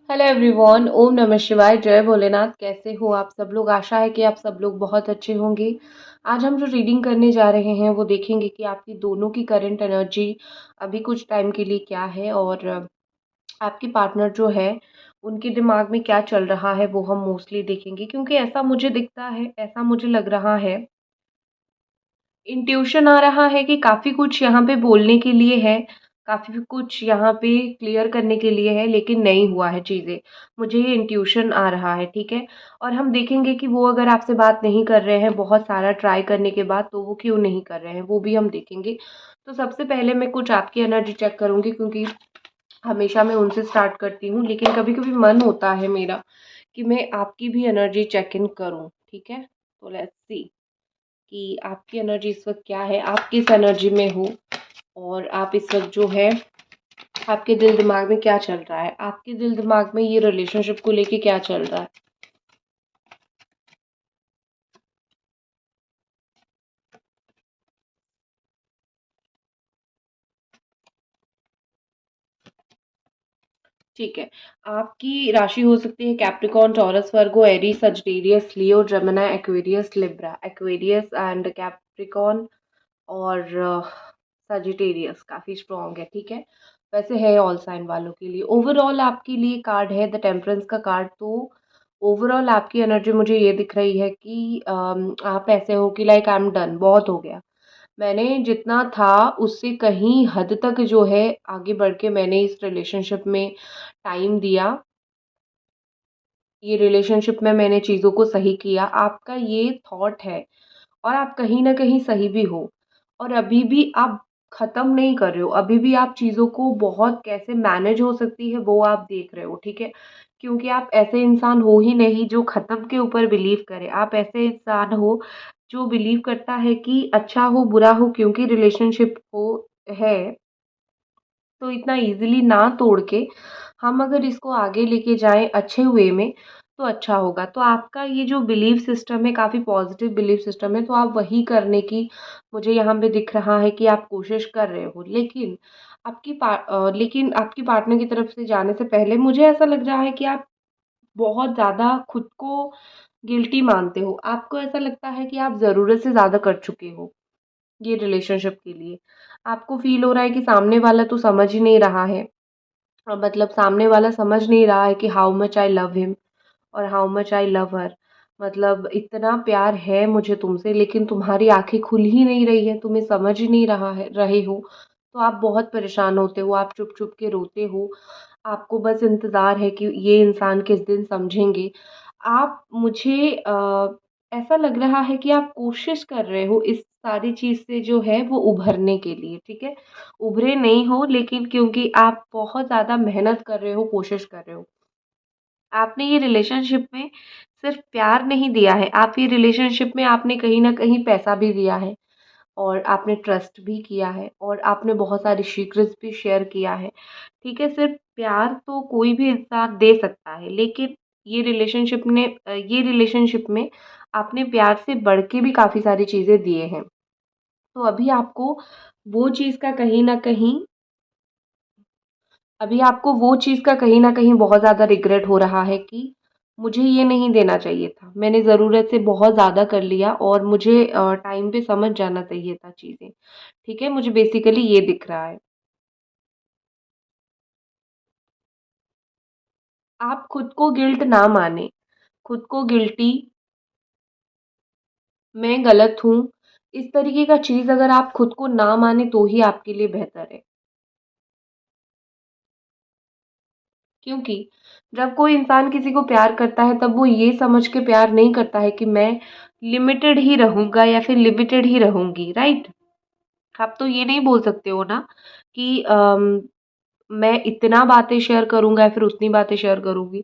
Hello everyone, ओम नमः शिवाय, जय भोलेनाथ। कैसे हो आप सब लोग? आशा है कि आप सब लोग बहुत अच्छे होंगे। आज हम जो रीडिंग करने जा रहे हैं वो देखेंगे कि आपकी दोनों की करंट एनर्जी अभी कुछ टाइम के लिए क्या है, और आपकी पार्टनर जो है उनके दिमाग में क्या चल रहा है, वो हम मोस्टली देखेंगे। क्योंकि ऐसा मुझे दिखता है, ऐसा मुझे लग रहा है, इंट्यूशन आ रहा है कि काफ़ी कुछ यहाँ पे बोलने के लिए है, काफ़ी कुछ यहाँ पे क्लियर करने के लिए है, लेकिन नहीं हुआ है चीज़ें। मुझे ये इंट्यूशन आ रहा है, ठीक है? और हम देखेंगे कि वो अगर आपसे बात नहीं कर रहे हैं बहुत सारा ट्राई करने के बाद, तो वो क्यों नहीं कर रहे हैं, वो भी हम देखेंगे। तो सबसे पहले मैं कुछ आपकी एनर्जी चेक करूँगी, क्योंकि हमेशा मैं उनसे स्टार्ट करती हूँ, लेकिन कभी-कभी मन होता है मेरा कि मैं आपकी भी एनर्जी चेक इन करूँ, ठीक है? तो लेट्स सी कि आपकी एनर्जी इस वक़्त क्या है, आप किस एनर्जी में हो, और आप इस वक़्त जो है आपके दिल-दिमाग में क्या चल रहा है? आपके दिल-दिमाग में ये रिलेशनशिप को लेके क्या चल रहा है? ठीक है। आपकी राशि हो सकती है Capricorn, taurus, Virgo, Aries, Sagittarius, Leo, Gemini, Aquarius, Libra. Aquarius and Capricorn और सजिटेरियस काफ़ी स्ट्रॉन्ग है, ठीक है? वैसे है ऑल साइन वालों के लिए। ओवरऑल आपके लिए कार्ड है द टेम्परेंस का कार्ड। तो ओवरऑल आपकी एनर्जी मुझे ये दिख रही है कि आप ऐसे हो कि लाइक आई एम डन, बहुत हो गया। मैंने जितना था उससे कहीं हद तक जो है आगे बढ़ के मैंने इस रिलेशनशिप में टाइम दिया। ये रिलेशनशिप में मैंने चीज़ों को सही किया। आपका ये थॉट है, और आप कहीं न कहीं सही भी हो, और अभी भी आप ख़त्म नहीं कर रहे हो, अभी भी आप चीज़ों को बहुत कैसे मैनेज हो सकती है वो आप देख रहे हो, ठीक है? क्योंकि आप ऐसे इंसान हो ही नहीं जो ख़त्म के ऊपर बिलीव करे। आप ऐसे इंसान हो जो बिलीव करता है कि अच्छा हो, बुरा हो, क्योंकि रिलेशनशिप हो है, तो इतना ईज़िली ना तोड़ के हम अगर इसको आगे लेके जाएँ अच्छे वे में, तो अच्छा होगा। तो आपका ये जो बिलीफ सिस्टम है काफ़ी पॉज़िटिव बिलीफ सिस्टम है, तो आप वही करने की मुझे यहाँ पे दिख रहा है कि आप कोशिश कर रहे हो। लेकिन आपकी पार्टनर की तरफ से जाने से पहले मुझे ऐसा लग रहा है कि आप बहुत ज़्यादा खुद को गिल्टी मानते हो। आपको ऐसा लगता है कि आप ज़रूरत से ज़्यादा कर चुके हो ये रिलेशनशिप के लिए। आपको फ़ील हो रहा है कि सामने वाला तो समझ ही नहीं रहा है। मतलब सामने वाला समझ नहीं रहा है कि how much I love him और how much I love her. मतलब इतना प्यार है मुझे तुमसे, लेकिन तुम्हारी आँखें खुल ही नहीं रही हैं, तुम्हें समझ ही नहीं रहे हो। तो आप बहुत परेशान होते हो, आप चुप-चुप के रोते हो। आपको बस इंतज़ार है कि ये इंसान किस दिन समझेंगे। आप मुझे ऐसा लग रहा है कि आप कोशिश कर रहे हो इस सारी चीज़ से जो है वो उभरने के लिए, ठीक है? उभरे नहीं हो, लेकिन क्योंकि आप बहुत ज़्यादा मेहनत कर रहे हो, कोशिश कर रहे हो। आपने ये रिलेशनशिप में सिर्फ़ प्यार नहीं दिया है, आप ये रिलेशनशिप में आपने कहीं न कहीं पैसा भी दिया है, और आपने ट्रस्ट भी किया है, और आपने बहुत सारी सीक्रेट्स भी शेयर किया है। ठीक है, सिर्फ़ प्यार तो कोई भी इंसान दे सकता है, लेकिन ये रिलेशनशिप में आपने प्यार से बढ़ के भी काफ़ी सारी चीज़ें दिए हैं। तो वो चीज़ का कहीं न कहीं अभी आपको वो चीज़ का कहीं न कहीं बहुत ज़्यादा रिग्रेट हो रहा है कि मुझे ये नहीं देना चाहिए था। मैंने ज़रूरत से बहुत ज़्यादा कर लिया, और मुझे टाइम पे समझ जाना चाहिए था चीज़ें। ठीक है? मुझे बेसिकली ये दिख रहा है। आप खुद को गिल्ट ना मानें। खुद को गिल्टी, मैं गलत हूँ, इस तरीके का चीज़ अगर आप खुद को ना मानें तो ही आपके लिए बेहतर है। क्योंकि जब कोई इंसान किसी को प्यार करता है तब वो ये समझ के प्यार नहीं करता है कि मैं लिमिटेड ही रहूँगा या फिर लिमिटेड ही रहूँगी, राइट? आप तो ये नहीं बोल सकते हो ना कि मैं इतना बातें शेयर करूँगा या फिर उतनी बातें शेयर करूँगी।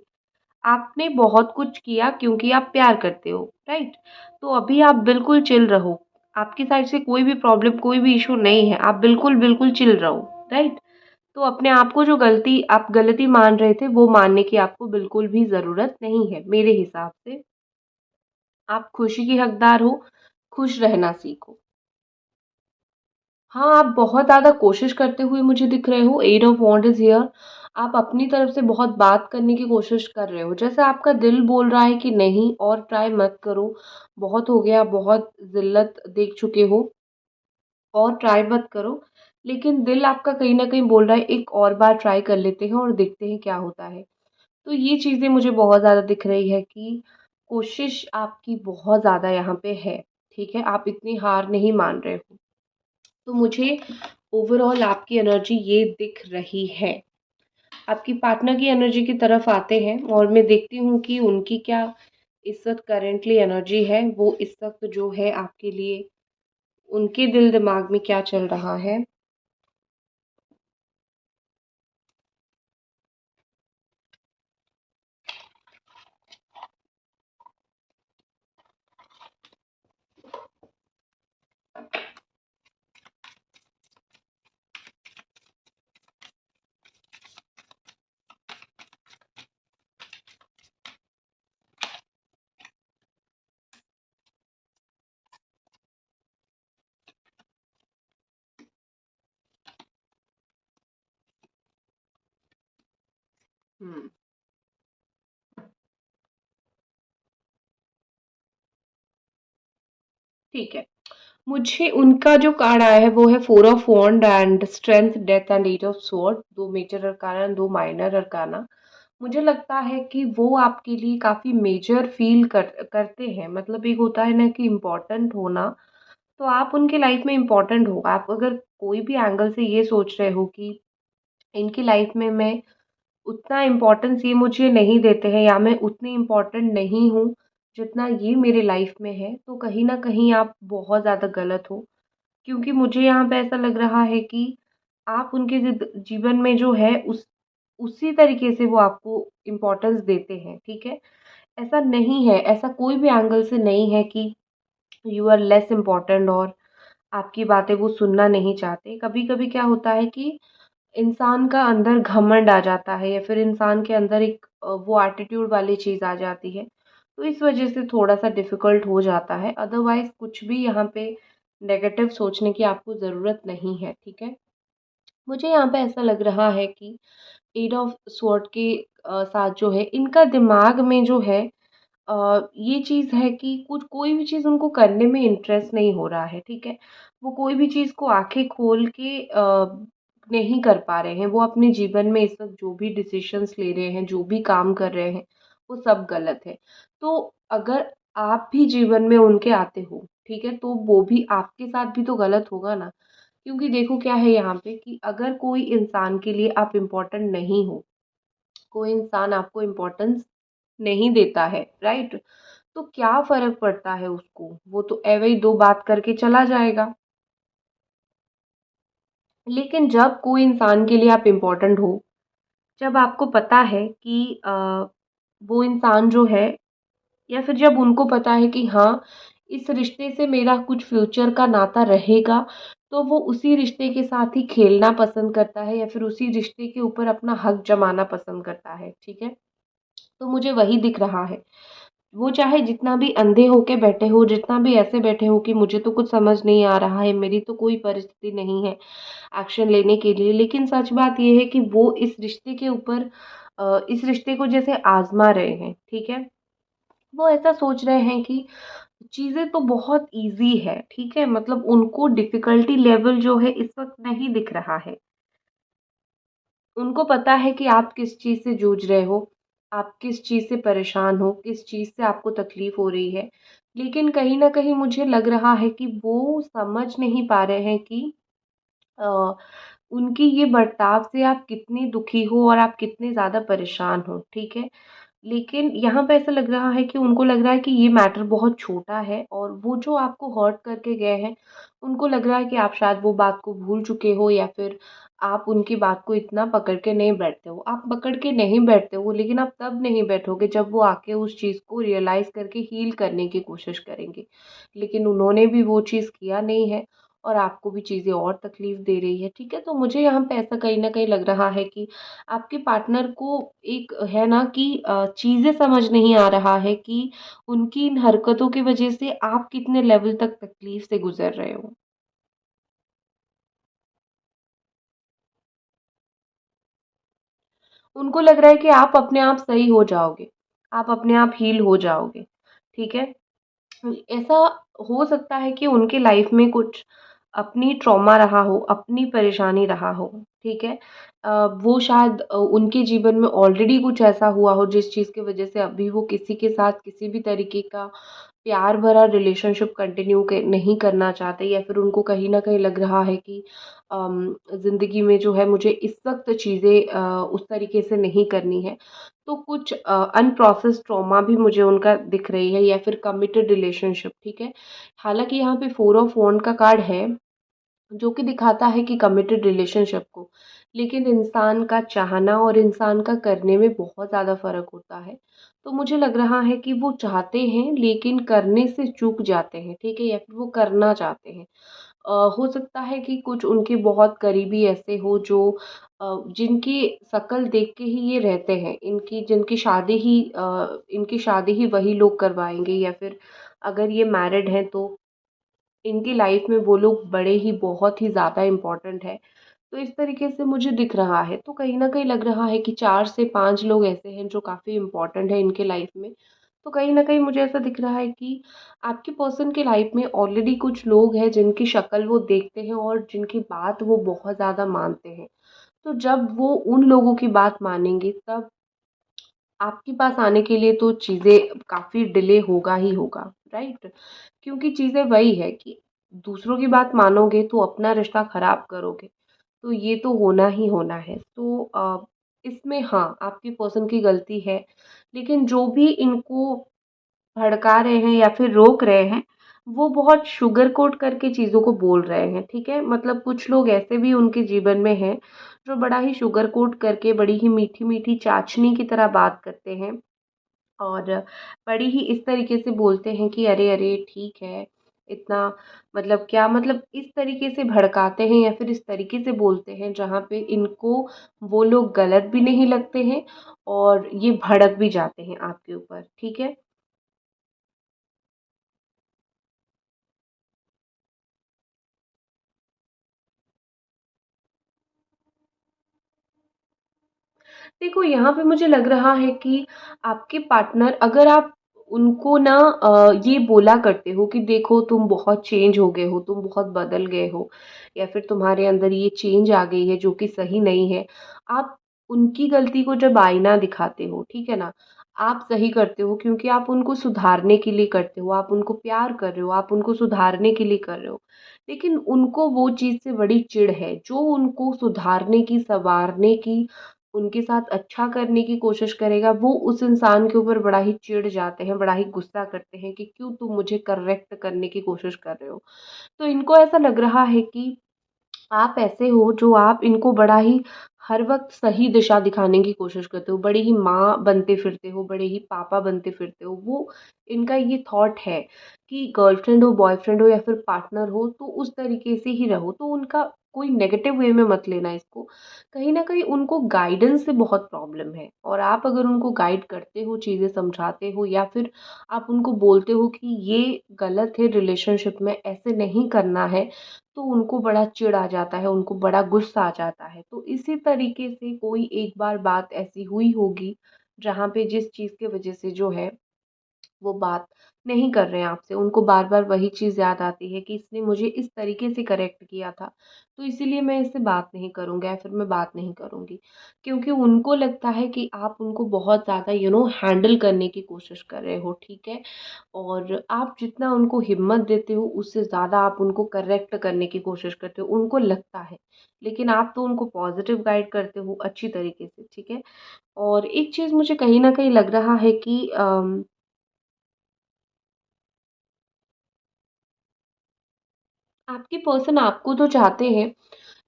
आपने बहुत कुछ किया क्योंकि आप प्यार करते हो, राइट? तो अभी आप बिल्कुल चिल रहो। आपकी साइड से कोई भी प्रॉब्लम, कोई भी इश्यू नहीं है। आप बिल्कुल चिल रहो, राइट? तो अपने आप को जो गलती मान रहे थे, वो मानने की आपको बिल्कुल भी ज़रूरत नहीं है, मेरे हिसाब से। आप खुशी की हकदार हो, खुश रहना सीखो। हाँ, आप बहुत ज़्यादा कोशिश करते हुए मुझे दिख रहे हो, eight of wand is here. आप अपनी तरफ से बहुत बात करने की कोशिश कर रहे हो। जैसे आपका दिल बोल रहा है कि नहीं और ट्राई मत करो, बहुत हो गया, बहुत ज़िल्लत देख चुके हो और ट्राई मत करो। लेकिन दिल आपका कहीं न कहीं बोल रहा है एक और बार ट्राई कर लेते हैं और देखते हैं क्या होता है। तो ये चीज़ें मुझे बहुत ज़्यादा दिख रही है कि कोशिश आपकी बहुत ज़्यादा यहाँ पे है, ठीक है? आप इतनी हार नहीं मान रहे हो। तो मुझे ओवरऑल आपकी एनर्जी ये दिख रही है। आपकी पार्टनर की एनर्जी की तरफ आते हैं और मैं देखती हूँ कि उनकी क्या इस वक़्त करंटली एनर्जी है, वो इस वक़्त जो है आपके लिए उनके दिल-दिमाग में क्या चल रहा है। हुँ, ठीक है। मुझे उनका जो कार्ड आया है वो है 4 of wand and strength, death and 8 of sword, 2 major arcana, 2 minor arcana. मुझे लगता है कि वो आपके लिए काफ़ी मेजर फ़ील करते हैं। मतलब एक होता है ना कि इम्पोर्टेंट होना, तो आप उनकी लाइफ़ में इम्पोर्टेंट हो। आप अगर कोई भी एंगल से ये सोच रहे हो कि इनकी लाइफ़ में मैं उतना इम्पोर्टेंस ये मुझे नहीं देते हैं या मैं उतनी इम्पोर्टेंट नहीं हूँ, जितना ये मेरे लाइफ़ में है, तो कहीं न कहीं आप बहुत ज़्यादा गलत हो। क्योंकि मुझे यहाँ पे ऐसा लग रहा है कि आप उनके जीवन में जो है उसी तरीके से वो आपको इम्पोर्टेंस देते हैं, ठीक है? ऐसा नहीं है, ऐसा कोई भी एंगल से नहीं है कि यू आर लेस इम्पोर्टेंट और आपकी बातें वो सुनना नहीं चाहते। कभी-कभी क्या होता है कि इंसान का अंदर घमंड आ जाता है या फिर इंसान के अंदर एक वो एटीट्यूड वाली चीज़ आ जाती है। तो इस वज़ह से थोड़ा-सा डिफ़िकल्ट हो जाता है। अदरवाइज़ कुछ भी यहाँ पे नेगेटिव सोचने की आपको ज़रूरत नहीं है, ठीक है? मुझे यहाँ पे ऐसा लग रहा है कि एट ऑफ स्वॉर्ड के साथ जो है इनका दिमाग में जो है ये चीज़ है कि कुछ कोई भी चीज़ उनको करने में इंटरेस्ट नहीं हो रहा है, ठीक है? वो कोई भी चीज़ को आँखें खोल के नहीं कर पा रहे हैं। वो अपने जीवन में इस वक़्त जो भी डिसीज़न्स ले रहे हैं, जो भी काम कर रहे हैं, वो सब गलत है। तो अगर आप भी जीवन में उनके आते हो, ठीक है? तो वो भी आपके साथ भी तो गलत होगा ना। क्योंकि देखो क्या है यहाँ पे कि अगर कोई इंसान के लिए आप इम्पोर्टेंट नहीं हो, कोई इंसान आपको इम्पोर्टेंस नहीं देता है, राइट? तो क्या फ़र्क पड़ता है उसको? वो तो एवे ही 2 बात करके चला जाएगा। लेकिन जब कोई इंसान के लिए आप इम्पोर्टेंट हो, जब आपको पता है कि वो इंसान जो है या फिर जब उनको पता है कि हाँ, इस रिश्ते से मेरा कुछ फ्यूचर का नाता रहेगा, तो वो उसी रिश्ते के साथ ही खेलना पसंद करता है या फिर उसी रिश्ते के ऊपर अपना हक जमाना पसंद करता है, ठीक है? तो मुझे वही दिख रहा है। वो चाहे जितना भी अंधे होके बैठे हो, जितना भी ऐसे बैठे हो कि मुझे तो कुछ समझ नहीं आ रहा है, मेरी तो कोई परिस्थिति नहीं है एक्शन लेने के लिए। लेकिन सच बात ये है कि वो इस रिश्ते के ऊपर इस रिश्ते को जैसे आज़मा रहे हैं, ठीक है? वो ऐसा सोच रहे हैं कि चीज़ें तो बहुत ईज़ी है, ठीक है? मतलब उनको डिफ़िकल्टी लेवल जो है इस वक़्त नहीं दिख रहा है। उनको पता है कि आप किस चीज़ से जूझ रहे हो, आप किस चीज़ से परेशान हो, किस चीज़ से आपको तकलीफ़ हो रही है। लेकिन कहीं न कहीं मुझे लग रहा है कि वो समझ नहीं पा रहे हैं कि अ, उनकी ये बर्ताव से आप कितनी दुखी हो और आप कितने ज़्यादा परेशान हो, ठीक है? लेकिन यहाँ पे ऐसा लग रहा है कि उनको लग रहा है कि ये मैटर बहुत छोटा है और वो जो आपको हर्ट करके गए हैं, उनको लग रहा है कि आप शायद वो बात को भूल चुके हो या फिर आप उनकी बात को इतना पकड़ के नहीं बैठते हो। आप पकड़ के नहीं बैठते हो, लेकिन आप तब नहीं बैठोगे जब वो आके उस चीज़ को रियलाइज़ करके हील करने की कोशिश करेंगे। लेकिन उन्होंने भी वो चीज़ किया नहीं है और आपको भी चीज़ें और तकलीफ़ दे रही है, ठीक है? तो मुझे यहाँ पे ऐसा कहीं न कहीं लग रहा है कि आपके पार्टनर को एक है ना कि चीज़ें समझ नहीं आ रहा है कि उनकी इन हरकतों की वज़ह से आप कितने लेवल तक तकलीफ़ से गुज़र रहे हो। उनको लग रहा है कि आप अपने आप सही हो जाओगे, आप अपने आप हील हो जाओगे, ठीक है? ऐसा हो सकता है कि उनके लाइफ में कुछ अपनी ट्रॉमा रहा हो, अपनी परेशानी रहा हो, ठीक है? वो शायद उनके जीवन में ऑलरेडी कुछ ऐसा हुआ हो जिस चीज़ की वज़ह से अभी वो किसी के साथ किसी भी तरीके का प्यार भरा रिलेशनशिप कंटिन्यू नहीं करना चाहते, या फिर उनको कहीं न कहीं लग रहा है कि ज़िंदगी में जो है मुझे इस वक़्त चीज़ें उस तरीके से नहीं करनी है। तो कुछ अनप्रोसेस्ड ट्रॉमा भी मुझे उनका दिख रही है, या फिर कमिटेड रिलेशनशिप, ठीक है? हालाँकि यहाँ पे 4 ऑफ वॉन्ड का कार्ड है, जो कि दिखाता है कि कमिटेड रिलेशनशिप को, लेकिन इंसान का चाहना और इंसान का करने में बहुत ज़्यादा फ़र्क होता है। तो मुझे लग रहा है कि वो चाहते हैं लेकिन करने से चूक जाते हैं, ठीक है? या फिर वो करना चाहते हैं। हो सकता है कि कुछ उनके बहुत करीबी ऐसे हो जो जिनकी शक्ल देख के ही ये रहते हैं, इनकी शादी ही वही लोग करवाएँगे, या फिर अगर ये मैरिड हैं तो इनकी लाइफ में वो लोग बड़े ही बहुत ही ज़्यादा इम्पोर्टेंट है। तो इस तरीके से मुझे दिख रहा है। तो कहीं न कहीं लग रहा है कि 4 से 5 लोग ऐसे हैं जो काफ़ी इम्पोर्टेंट है इनके लाइफ में। तो कहीं न कहीं मुझे ऐसा दिख रहा है कि आपके पर्सन की लाइफ में ऑलरेडी कुछ लोग हैं जिनकी शक्ल वो देखते हैं और जिनकी बात वो बहुत ज़्यादा मानते हैं। तो जब वो उन लोगों की बात मानेंगे, तब आपके पास आने के लिए तो चीज़ें काफ़ी डिले होगा ही होगा, राइट? क्योंकि चीज़ें वही है कि दूसरों की बात मानोगे तो अपना रिश्ता ख़राब करोगे, तो ये तो होना ही होना है। तो इसमें हाँ, आपके पर्सन की गलती है, लेकिन जो भी इनको भड़का रहे हैं या फिर रोक रहे हैं, वो बहुत शुगर कोट करके चीज़ों को बोल रहे हैं, ठीक है? मतलब कुछ लोग ऐसे भी उनके जीवन में हैं, जो बड़ा ही शुगर कोट करके बड़ी ही मीठी-मीठी चाशनी की तरह बात करते हैं, और बड़ी ही इस तरीके से बोलते हैं कि अरे, अरे! ठीक है, इतना मतलब क्या, मतलब इस तरीके से भड़काते हैं या फिर इस तरीके से बोलते हैं जहाँ पे इनको वो लोग गलत भी नहीं लगते हैं और ये भड़क भी जाते हैं आपके ऊपर, ठीक है? देखो, यहाँ पे मुझे लग रहा है कि आपके पार्टनर, अगर आप उनको ना ये बोला करते हो कि देखो तुम बहुत चेंज हो गए हो, तुम बहुत बदल गए हो, या फिर तुम्हारे अंदर ये चेंज आ गई है जो कि सही नहीं है। आप उनकी गलती को जब आईना दिखाते हो, ठीक है ना? आप सही करते हो क्योंकि आप उनको सुधारने के लिए करते हो, आप उनको प्यार कर रहे हो, आप उनको सुधारने के लिए कर रहे हो। लेकिन उनको वो चीज़ से बड़ी चिढ़ है, जो उनको सुधारने की, सँवारने की, उनके साथ अच्छा करने की कोशिश करेगा, वो उस इंसान के ऊपर बड़ा ही चिढ़ जाते हैं, बड़ा ही गुस्सा करते हैं कि क्यों तुम मुझे करेक्ट करने की कोशिश कर रहे हो। तो इनको ऐसा लग रहा है कि आप ऐसे हो जो आप इनको बड़ा ही हर वक़्त सही दिशा दिखाने की कोशिश करते हो, बड़े ही माँ बनते फिरते हो, बड़े ही पापा बनते फिरते हो। वो इनका ये थॉट है कि गर्लफ्रेंड हो, बॉयफ्रेंड हो या फिर पार्टनर हो तो उस तरीके से ही रहो। तो उनका कोई नेगेटिव वे में मत लेना इसको। कहीं न कहीं उनको गाइडेंस से बहुत प्रॉब्लम है, और आप अगर उनको गाइड करते हो, चीज़ें समझाते हो, या फिर आप उनको बोलते हो कि ये गलत है, रिलेशनशिप में ऐसे नहीं करना है, तो उनको बड़ा चिढ़ आ जाता है, उनको बड़ा गुस्सा आ जाता है। तो इसी तरीके से कोई एक बार बात ऐसी हुई होगी, जहाँ पे जिस चीज़ की वज़ह से जो है वो बात नहीं कर रहे हैं आपसे। उनको बार-बार वही चीज़ याद आती है कि इसने मुझे इस तरीके से करेक्ट किया था, तो इसीलिए मैं इससे बात नहीं करूँगा या फिर मैं बात नहीं करूँगी। क्योंकि उनको लगता है कि आप उनको बहुत ज़्यादा हैंडल करने की कोशिश कर रहे हो, ठीक है? और आप जितना उनको हिम्मत देते हो, उससे ज़्यादा आप उनको करेक्ट करने की कोशिश करते हो, उनको लगता है। लेकिन आप तो उनको पॉज़िटिव गाइड करते हो अच्छी तरीके से, ठीक है? और एक चीज़ मुझे कहीं न कहीं लग रहा है कि आपके पर्सन आपको तो चाहते हैं,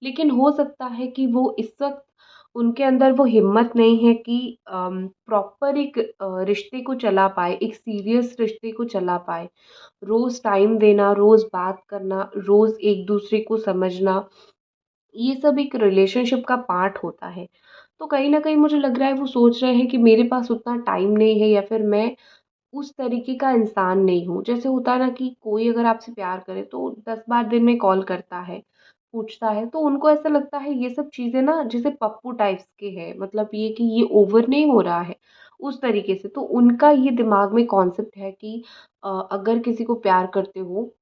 लेकिन हो सकता है कि वो इस वक़्त उनके अंदर वो हिम्मत नहीं है कि प्रॉपर एक रिश्ते को चला पाए, एक सीरियस रिश्ते को चला पाए। रोज़ टाइम देना, रोज़ बात करना, रोज़ एक-दूसरे को समझना, ये सब एक रिलेशनशिप का पार्ट होता है। तो कहीं न कहीं मुझे लग रहा है वो सोच रहे हैं कि मेरे पास उतना टाइम नहीं है, या फिर मैं उस तरीके का इंसान नहीं हूँ। जैसे होता है ना कि कोई अगर आपसे प्यार करे तो 10 बार दिन में कॉल करता है। पूछता है तो उनको ऐसा लगता है ये सब चीज़ें ना जैसे पप्पू टाइप्स के हैं, मतलब ये कि ये ओवर नहीं हो रहा है उस तरीके से। तो उनका ये दिमाग में कॉन्सेप्ट है कि अगर किसी को प्यार करते हो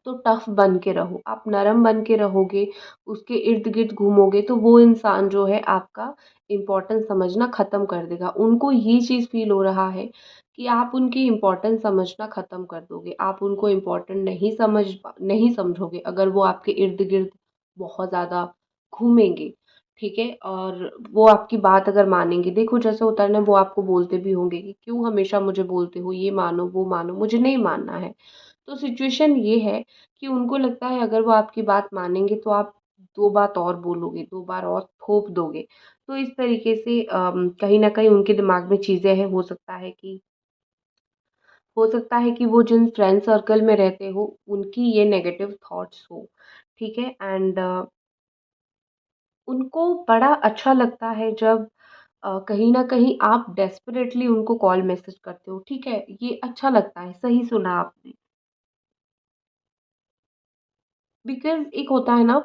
तो टफ बन के रहो, आप नरम बन के रहोगे, उसके इर्द-गिर्द घूमोगे तो वो इंसान जो है आपका इम्पोर्टेंस समझना ख़त्म कर देगा। उनको ये चीज़ फ़ील हो रहा है कि आप उनकी इम्पोर्टेंस समझना ख़त्म कर दोगे। आप उनको इम्पोर्टेंट नहीं समझोगे अगर वो आपके इर्द-गिर्द बहुत ज़्यादा घूमेंगे, ठीक है? और वो आपकी बात अगर मानेंगे, देखो जैसे होता है ना, वो आपको बोलते भी होंगे कि क्यों हमेशा मुझे बोलते हो, ये मानो, वो मानो, मुझे नहीं मानना है। तो सिचुएशन ये है कि उनको लगता है अगर वो आपकी बात मानेंगे तो आप 2 बात और बोलोगे, 2 बार और थोप दोगे। तो इस तरीके से कहीं न कहीं उनके दिमाग में चीज़ें हैं, हो सकता है कि वो जिन फ्रेंड सर्कल में रहते हो, उनकी ये नेगेटिव थॉट्स हो, ठीक है? एंड उनको बड़ा अच्छा लगता है जब कहीं न कहीं आप डेस्परेटली उनको कॉल मैसेज करते हो, ठीक है? ये अच्छा लगता है, सही सुना आपने। बिकॉज़ एक होता है ना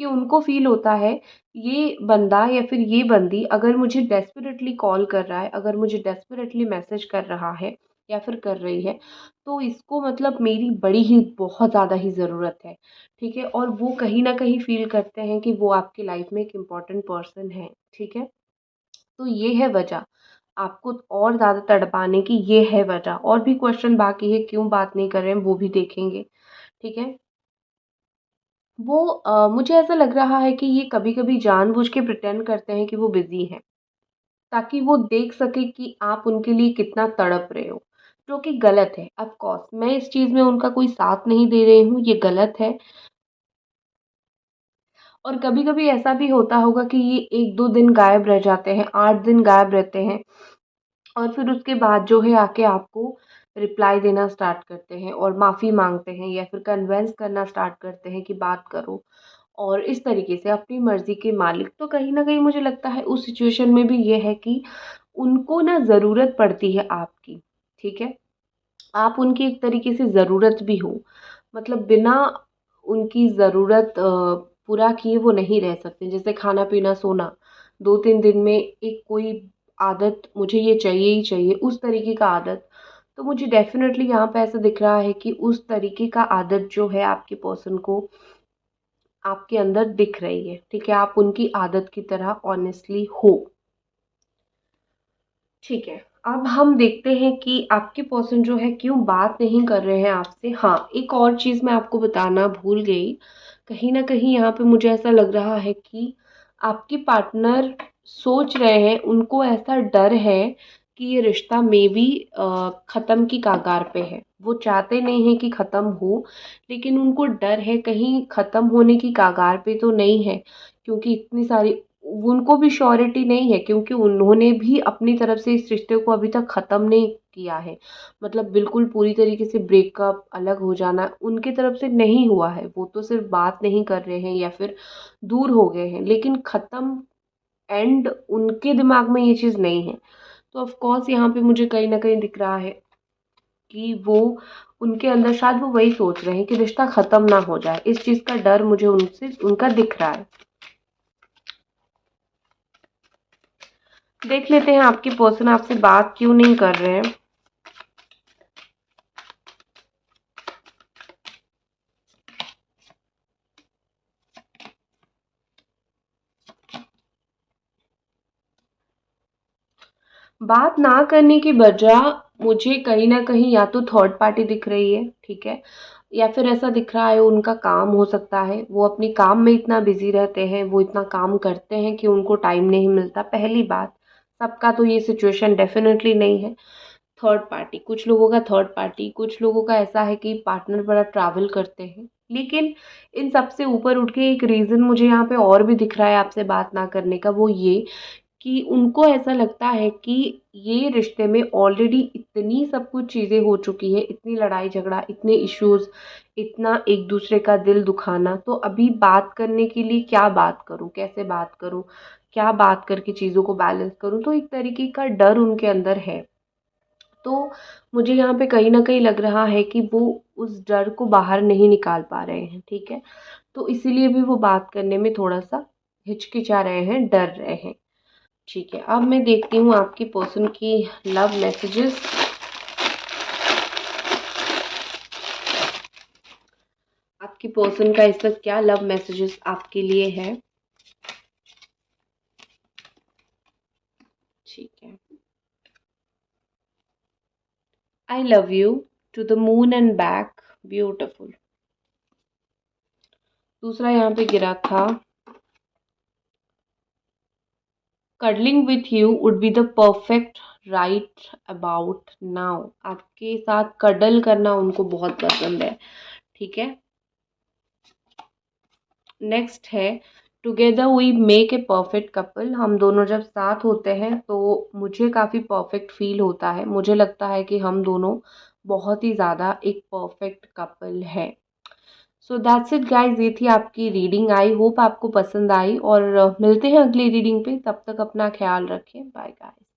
कि उनको फ़ील होता है, ये बंदा या फिर ये बंदी अगर मुझे डेस्परेटली कॉल कर रहा है, अगर मुझे डेस्परेटली मैसेज कर रहा है या फिर कर रही है, तो इसको मतलब मेरी बड़ी ही बहुत ज़्यादा ही ज़रूरत है, ठीक है? और वो कहीं न कहीं फ़ील करते हैं कि वो आपकी लाइफ़ में एक इम्पोर्टेंट पर्सन है, ठीक है? तो ये है वजह, आपको और ज़्यादा तड़पाने की ये है वजह। और भी क्वेश्चन बाकी है, क्यों बात नहीं कर रहे हैं, वो भी देखेंगे, ठीक है? वो मुझे ऐसा लग रहा है कि ये कभी-कभी जानबूझ के प्रिटेंड करते हैं कि वो बिज़ी हैं, ताकि वो देख सके कि आप उनके लिए कितना तड़प रहे हो, जो कि गलत है। ऑफ़ कोर्स मैं इस चीज़ में उनका कोई साथ नहीं दे रही हूँ, ये गलत है। और कभी-कभी ऐसा भी होता होगा कि ये 1-2 दिन गायब रह जाते हैं, 8 दिन गायब रहते हैं और फिर उसके बाद जो है आके आपको रिप्लाई देना स्टार्ट करते हैं और माफ़ी माँगते हैं या फिर कन्विंस करना स्टार्ट करते हैं कि बात करो। और इस तरीके से अपनी मर्ज़ी के मालिक, तो कहीं न कहीं मुझे लगता है उस सिचुएशन में भी ये है कि उनको ना ज़रूरत पड़ती है आपकी, ठीक है? आप उनकी एक तरीके से ज़रूरत भी हो, मतलब बिना उनकी ज़रूरत पूरा किए वो नहीं रह सकते। जैसे खाना-पीना, सोना, 2-3 दिन में एक कोई आदत मुझे ये चाहिए ही चाहिए, उस तरीके का आदत, तो मुझे डेफ़िनेटली यहाँ पे ऐसा दिख रहा है कि उस तरीके का आदत जो है आपके पर्सन को आपके अंदर दिख रही है, ठीक है? आप उनकी आदत की तरह ऑनेस्टली हो, ठीक है। अब हम देखते हैं कि आपके पर्सन जो है क्यों बात नहीं कर रहे हैं आपसे। हाँ, एक और चीज़ मैं आपको बताना भूल गई। कहीं न कहीं यहाँ पे मुझे ऐसा लग रहा है कि आपके पार्टनर सोच रहे हैं, उनको ऐसा डर है कि ये रिश्ता मेबी ख़त्म की कगार पे है। वो चाहते नहीं हैं कि ख़त्म हो, लेकिन उनको डर है कहीं ख़त्म होने की कगार पे तो नहीं है, क्योंकि इतनी सारी उनको भी श्योरिटी नहीं है, क्योंकि उन्होंने भी अपनी तरफ से इस रिश्ते को अभी तक ख़त्म नहीं किया है। मतलब बिल्कुल पूरी तरीके से ब्रेकअप, अलग हो जाना उनकी तरफ से नहीं हुआ है। वो तो सिर्फ़ बात नहीं कर रहे हैं या फिर दूर हो गए हैं, लेकिन ख़त्म एंड उनके दिमाग में ये चीज़ नहीं है। तो ऑफ़ कोर्स यहाँ पे मुझे कहीं न कहीं दिख रहा है कि वो उनके अंदर शायद वो वही सोच रहे हैं कि रिश्ता ख़त्म ना हो जाए। इस चीज़ का डर मुझे उनसे उनका दिख रहा है। देख लेते हैं आपके पर्सन आपसे बात क्यों नहीं कर रहे हैं। बात ना करने की वजह मुझे कहीं न कहीं या तो थर्ड पार्टी दिख रही है, ठीक है? या फिर ऐसा दिख रहा है उनका काम हो सकता है, वो अपने काम में इतना बिज़ी रहते हैं, वो इतना काम करते हैं कि उनको टाइम नहीं मिलता, पहली बात। सबका तो ये सिचुएशन डेफ़िनेटली नहीं है। थर्ड पार्टी, कुछ लोगों का थर्ड पार्टी, कुछ लोगों का ऐसा है कि पार्टनर बड़ा ट्रैवल करते हैं। लेकिन इन सब से ऊपर उठ के एक रीज़न मुझे यहाँ पे और भी दिख रहा है आपसे बात ना करने का, वो ये कि उनको ऐसा लगता है कि ये रिश्ते में ऑलरेडी इतनी सब कुछ चीज़ें हो चुकी हैं, इतनी लड़ाई झगड़ा, इतने इश्यूज़, इतना एक दूसरे का दिल दुखाना, तो अभी बात करने के लिए क्या बात करूँ, कैसे बात करूँ, क्या बात करके चीज़ों को बैलेंस करूँ? तो एक तरीके का डर उनके अंदर है। तो मुझे यहाँ पे कहीं न कहीं लग रहा है कि वो उस डर को बाहर नहीं निकाल पा रहे हैं, ठीक है? तो इसीलिए भी वो बात करने में थोड़ा सा हिचकिचा रहे हैं, डर रहे हैं। ठीक है, अब मैं देखती हूँ आपकी पर्सन की लव मैसेजेस। आपकी पर्सन का इस वक्त क्या लव मैसेजेस आपके लिए है। ठीक है, I love you to the moon and back, beautiful. दूसरा यहाँ पे गिरा था, cuddling with you would be the perfect right about now. आपके साथ कडल करना उनको बहुत पसंद है। ठीक है, नेक्स्ट है, together we make a perfect couple. हम दोनों जब साथ होते हैं तो मुझे काफ़ी परफेक्ट फील होता है, मुझे लगता है कि हम दोनों बहुत ही ज़्यादा एक परफेक्ट कपल है। सो दैट्स इट गाइज, ये थी आपकी रीडिंग। आई होप आपको पसंद आई और मिलते हैं अगली रीडिंग पे। तब तक अपना ख्याल रखें। Bye guys.